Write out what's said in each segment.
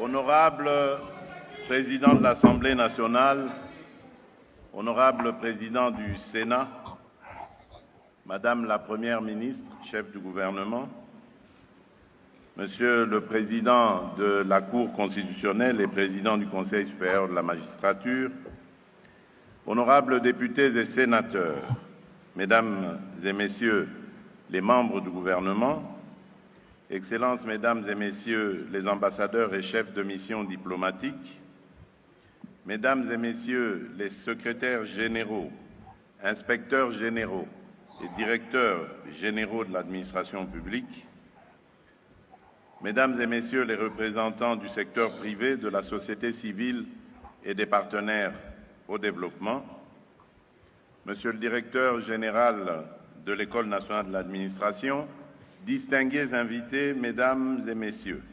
Honorable Président de l'Assemblée nationale, Honorable Président du Sénat, Madame la Première ministre, chef du gouvernement, Monsieur le Président de la Cour constitutionnelle et Président du Conseil supérieur de la magistrature, honorables députés et sénateurs, Mesdames et Messieurs les membres du gouvernement, Excellences, Mesdames et Messieurs les ambassadeurs et chefs de mission diplomatiques, Mesdames et Messieurs les secrétaires généraux, inspecteurs généraux et directeurs généraux de l'administration publique, Mesdames et Messieurs les représentants du secteur privé, de la société civile et des partenaires au développement, Monsieur le directeur général de l'École nationale de l'administration, distingués invités, Mesdames et Messieurs,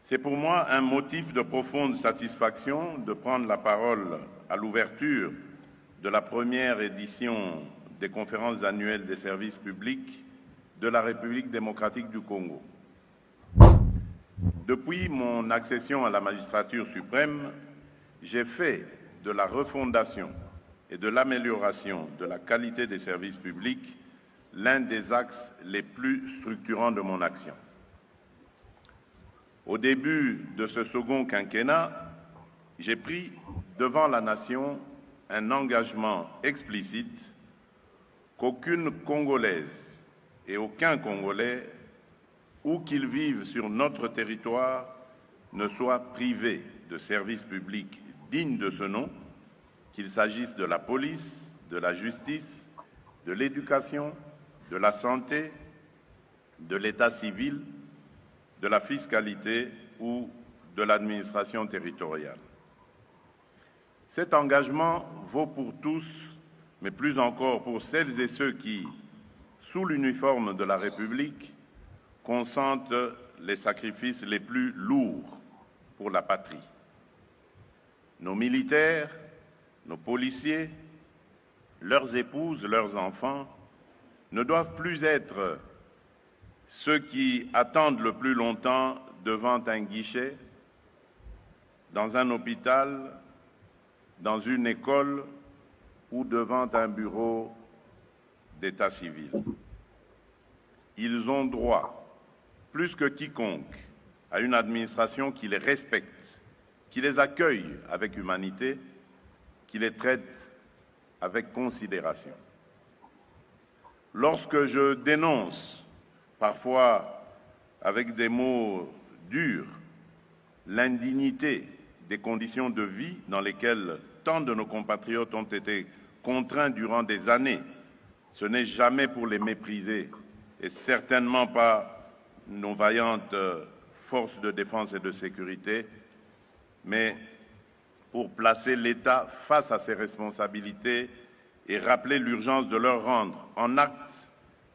c'est pour moi un motif de profonde satisfaction de prendre la parole à l'ouverture de la première édition des conférences annuelles des services publics de la République démocratique du Congo. Depuis mon accession à la magistrature suprême, j'ai fait de la refondation et de l'amélioration de la qualité des services publics l'un des axes les plus structurants de mon action. Au début de ce second quinquennat, j'ai pris devant la nation un engagement explicite qu'aucune Congolaise et aucun Congolais, où qu'ils vivent sur notre territoire, ne soit privé de services publics dignes de ce nom, qu'il s'agisse de la police, de la justice, de l'éducation, de la santé, de l'état civil, de la fiscalité ou de l'administration territoriale. Cet engagement vaut pour tous, mais plus encore pour celles et ceux qui, sous l'uniforme de la République, consentent les sacrifices les plus lourds pour la patrie. Nos militaires, nos policiers, leurs épouses, leurs enfants, ne doivent plus être ceux qui attendent le plus longtemps devant un guichet, dans un hôpital, dans une école ou devant un bureau d'état civil. Ils ont droit, plus que quiconque, à une administration qui les respecte, qui les accueille avec humanité, qui les traite avec considération. Lorsque je dénonce, parfois avec des mots durs, l'indignité des conditions de vie dans lesquelles tant de nos compatriotes ont été contraints durant des années, ce n'est jamais pour les mépriser et certainement pas nos vaillantes forces de défense et de sécurité, mais pour placer l'État face à ses responsabilités et rappeler l'urgence de leur rendre en acte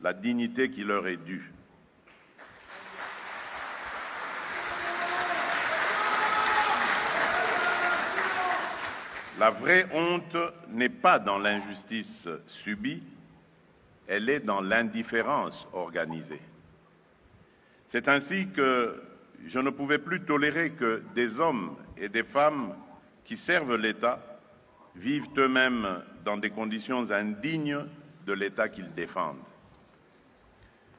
la dignité qui leur est due. La vraie honte n'est pas dans l'injustice subie, elle est dans l'indifférence organisée. C'est ainsi que je ne pouvais plus tolérer que des hommes et des femmes qui servent l'État vivent eux-mêmes dans des conditions indignes de l'État qu'ils défendent.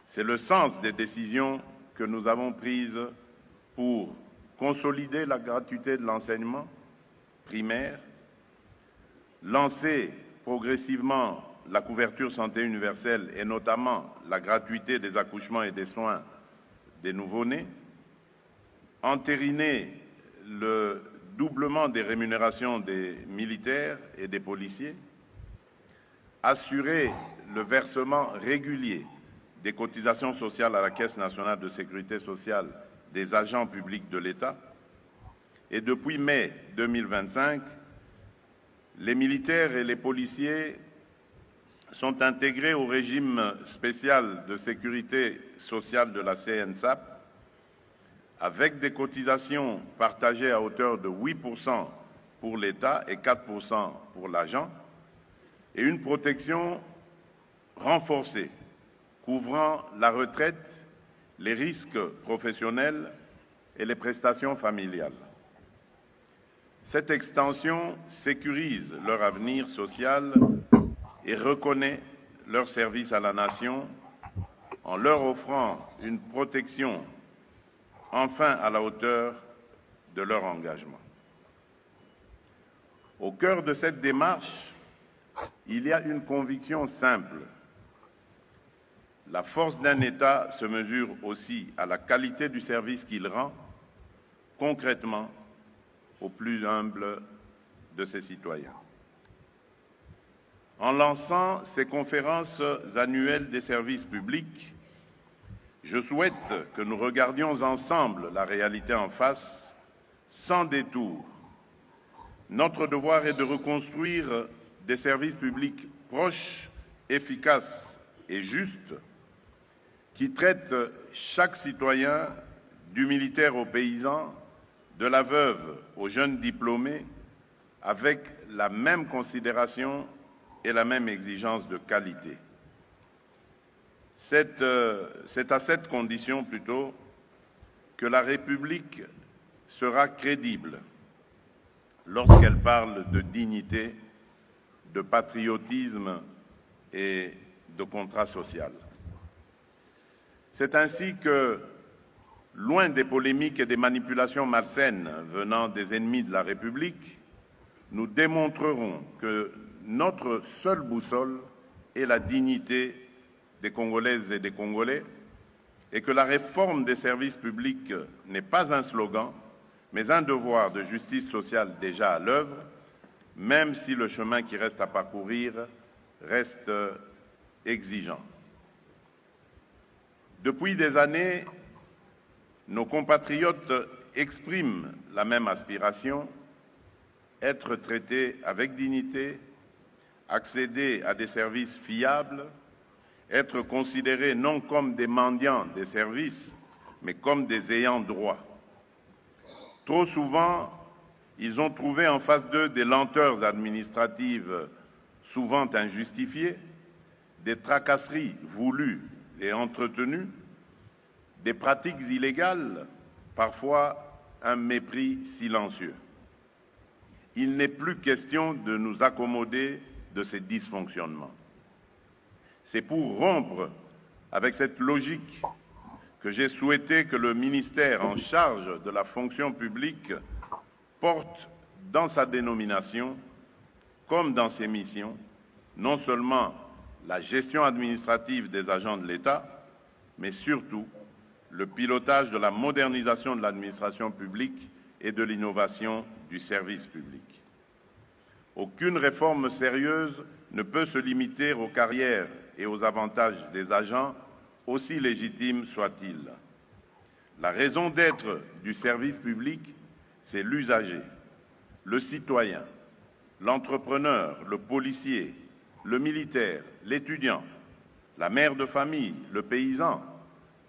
C'est le sens des décisions que nous avons prises pour consolider la gratuité de l'enseignement primaire, lancer progressivement la couverture santé universelle et notamment la gratuité des accouchements et des soins des nouveau-nés, entériner le doublement des rémunérations des militaires et des policiers, assurer le versement régulier des cotisations sociales à la Caisse nationale de sécurité sociale des agents publics de l'État, et depuis mai 2025, les militaires et les policiers sont intégrés au régime spécial de sécurité sociale de la CNSAP, avec des cotisations partagées à hauteur de 8% pour l'État et 4% pour l'agent, et une protection renforcée couvrant la retraite, les risques professionnels et les prestations familiales. Cette extension sécurise leur avenir social et reconnaît leur service à la nation en leur offrant une protection enfin à la hauteur de leur engagement. Au cœur de cette démarche, il y a une conviction simple. La force d'un État se mesure aussi à la qualité du service qu'il rend concrètement aux plus humbles de ses citoyens. En lançant ces conférences annuelles des services publics, je souhaite que nous regardions ensemble la réalité en face, sans détour. Notre devoir est de reconstruire des services publics proches, efficaces et justes, qui traitent chaque citoyen, du militaire au paysan, de la veuve aux jeunes diplômés, avec la même considération et la même exigence de qualité. C'est à cette condition plutôt que la République sera crédible lorsqu'elle parle de dignité, de patriotisme et de contrat social. C'est ainsi que, loin des polémiques et des manipulations malsaines venant des ennemis de la République, nous démontrerons que notre seule boussole est la dignité des Congolaises et des Congolais et que la réforme des services publics n'est pas un slogan, mais un devoir de justice sociale déjà à l'œuvre, même si le chemin qui reste à parcourir reste exigeant. Depuis des années, nos compatriotes expriment la même aspiration, être traités avec dignité, accéder à des services fiables, être considérés non comme des mendiants des services, mais comme des ayants droit. Trop souvent, ils ont trouvé en face d'eux des lenteurs administratives souvent injustifiées, des tracasseries voulues et entretenues, des pratiques illégales, parfois un mépris silencieux. Il n'est plus question de nous accommoder de ces dysfonctionnements. C'est pour rompre avec cette logique que j'ai souhaité que le ministère en charge de la fonction publique porte dans sa dénomination, comme dans ses missions, non seulement la gestion administrative des agents de l'État, mais surtout le pilotage de la modernisation de l'administration publique et de l'innovation du service public. Aucune réforme sérieuse ne peut se limiter aux carrières et aux avantages des agents, aussi légitimes soient-ils. La raison d'être du service public, c'est l'usager, le citoyen, l'entrepreneur, le policier, le militaire, l'étudiant, la mère de famille, le paysan,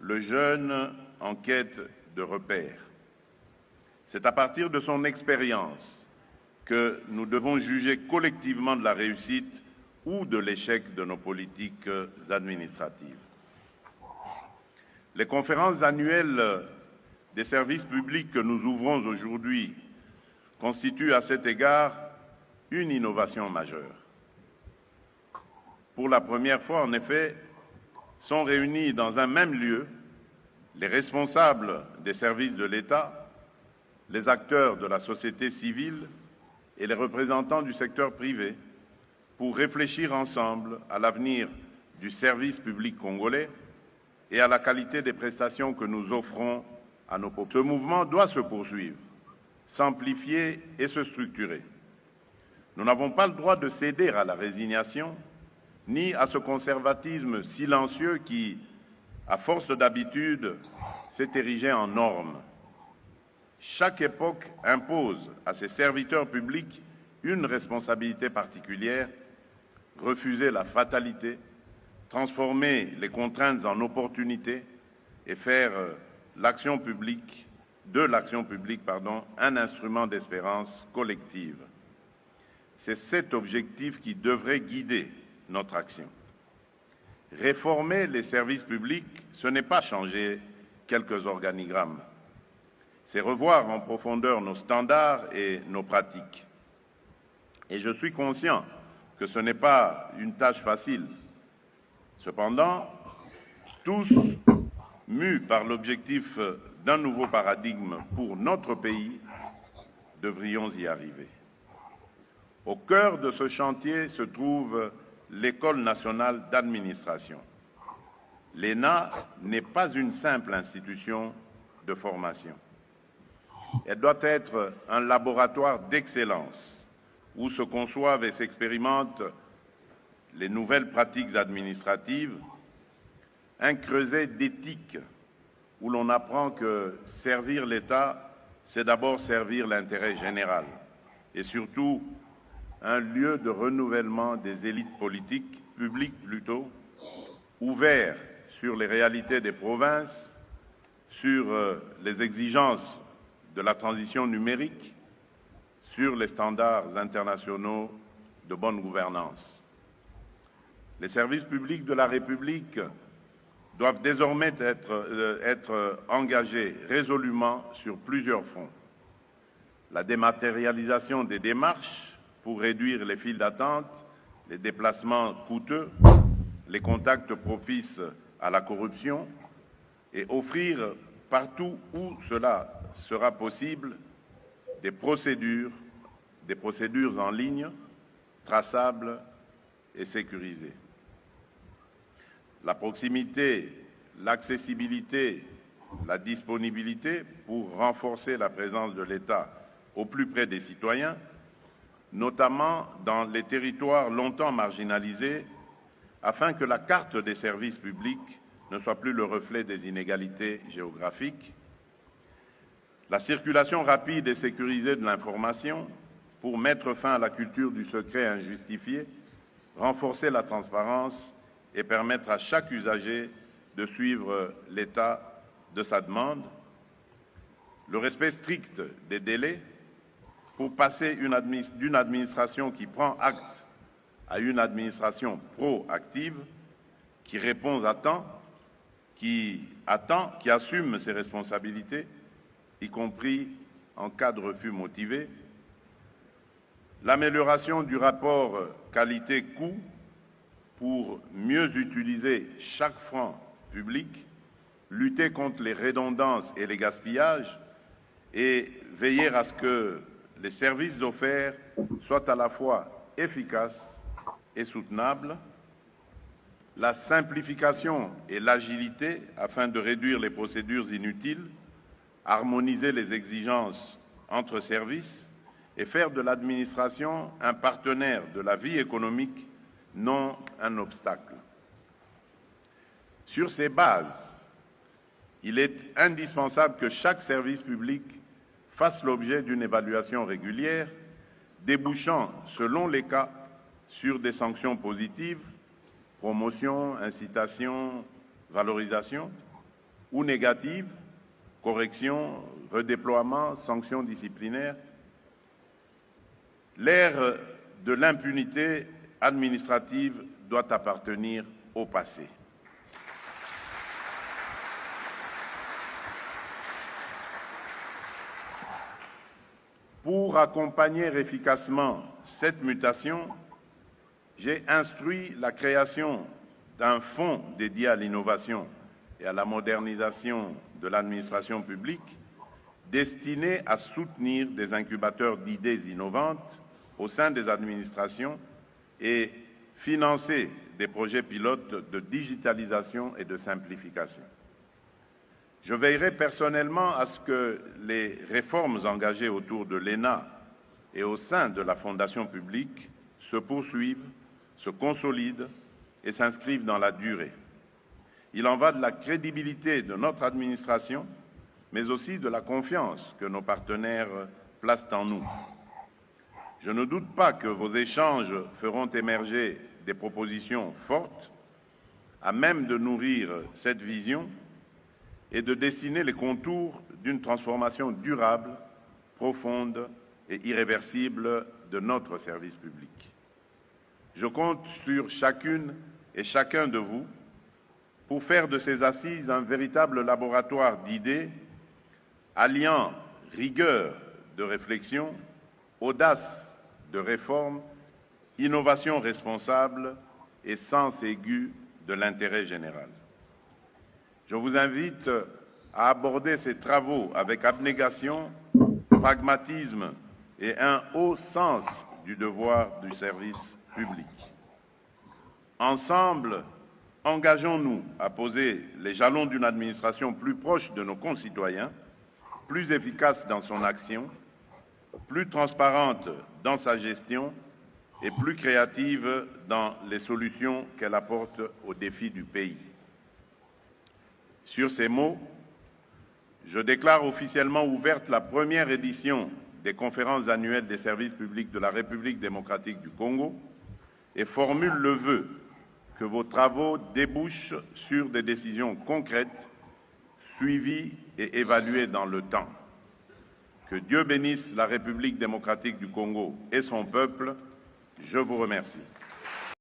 le jeune en quête de repères. C'est à partir de son expérience que nous devons juger collectivement de la réussite ou de l'échec de nos politiques administratives. Les conférences annuelles des services publics que nous ouvrons aujourd'hui constituent à cet égard une innovation majeure. Pour la première fois, en effet, sont réunis dans un même lieu les responsables des services de l'État, les acteurs de la société civile et les représentants du secteur privé pour réfléchir ensemble à l'avenir du service public congolais et à la qualité des prestations que nous offrons à nos populations. Ce mouvement doit se poursuivre, s'amplifier et se structurer. Nous n'avons pas le droit de céder à la résignation, ni à ce conservatisme silencieux qui, à force d'habitude, s'est érigé en norme. Chaque époque impose à ses serviteurs publics une responsabilité particulière, refuser la fatalité, transformer les contraintes en opportunités et faire de l'action publique, un instrument d'espérance collective. C'est cet objectif qui devrait guider notre action. Réformer les services publics, ce n'est pas changer quelques organigrammes. c'est revoir en profondeur nos standards et nos pratiques. Et je suis conscient que ce n'est pas une tâche facile. Cependant, tous mus par l'objectif d'un nouveau paradigme pour notre pays, devrions y arriver. Au cœur de ce chantier se trouve l'École nationale d'administration. L'ENA n'est pas une simple institution de formation. Elle doit être un laboratoire d'excellence où se conçoivent et s'expérimentent les nouvelles pratiques administratives, un creuset d'éthique où l'on apprend que servir l'État, c'est d'abord servir l'intérêt général et surtout un lieu de renouvellement des élites politiques, publiques plutôt, ouvert sur les réalités des provinces, sur les exigences de la transition numérique, sur les standards internationaux de bonne gouvernance. Les services publics de la République doivent désormais être engagés résolument sur plusieurs fronts. La dématérialisation des démarches pour réduire les files d'attente, les déplacements coûteux, les contacts propices à la corruption et offrir partout où cela sera possible des procédures en ligne, traçables et sécurisées. La proximité, l'accessibilité, la disponibilité pour renforcer la présence de l'État au plus près des citoyens, notamment dans les territoires longtemps marginalisés, afin que la carte des services publics ne soit plus le reflet des inégalités géographiques. La circulation rapide et sécurisée de l'information pour mettre fin à la culture du secret injustifié, renforcer la transparence et permettre à chaque usager de suivre l'état de sa demande. Le respect strict des délais pour passer d'une administration qui prend acte à une administration proactive, qui répond à temps, qui assume ses responsabilités, y compris en cas de refus motivé. L'amélioration du rapport qualité-coût pour mieux utiliser chaque franc public, lutter contre les redondances et les gaspillages et veiller à ce que les services offerts soient à la fois efficaces et soutenables, la simplification et l'agilité afin de réduire les procédures inutiles, harmoniser les exigences entre services et faire de l'administration un partenaire de la vie économique, non un obstacle. Sur ces bases, il est indispensable que chaque service public fasse l'objet d'une évaluation régulière, débouchant, selon les cas, sur des sanctions positives, promotion, incitation, valorisation, ou négatives, correction, redéploiement, sanctions disciplinaires. L'ère de l'impunité administrative doit appartenir au passé. Pour accompagner efficacement cette mutation, j'ai instruit la création d'un fonds dédié à l'innovation et à la modernisation de l'administration publique, destiné à soutenir des incubateurs d'idées innovantes au sein des administrations et financer des projets pilotes de digitalisation et de simplification. Je veillerai personnellement à ce que les réformes engagées autour de l'ENA et au sein de la fonction publique se poursuivent, se consolident et s'inscrivent dans la durée. Il en va de la crédibilité de notre administration, mais aussi de la confiance que nos partenaires placent en nous. Je ne doute pas que vos échanges feront émerger des propositions fortes à même de nourrir cette vision et de dessiner les contours d'une transformation durable, profonde et irréversible de notre service public. Je compte sur chacune et chacun de vous pour faire de ces assises un véritable laboratoire d'idées alliant rigueur de réflexion, audace de réforme, innovation responsable et sens aigu de l'intérêt général. Je vous invite à aborder ces travaux avec abnégation, pragmatisme et un haut sens du devoir du service public. Ensemble, engageons-nous à poser les jalons d'une administration plus proche de nos concitoyens, plus efficace dans son action, plus transparente dans sa gestion et plus créative dans les solutions qu'elle apporte aux défis du pays. Sur ces mots, je déclare officiellement ouverte la première édition des conférences annuelles des services publics de la République démocratique du Congo et formule le vœu que vos travaux débouchent sur des décisions concrètes, suivies et évaluées dans le temps. Que Dieu bénisse la République démocratique du Congo et son peuple. Je vous remercie.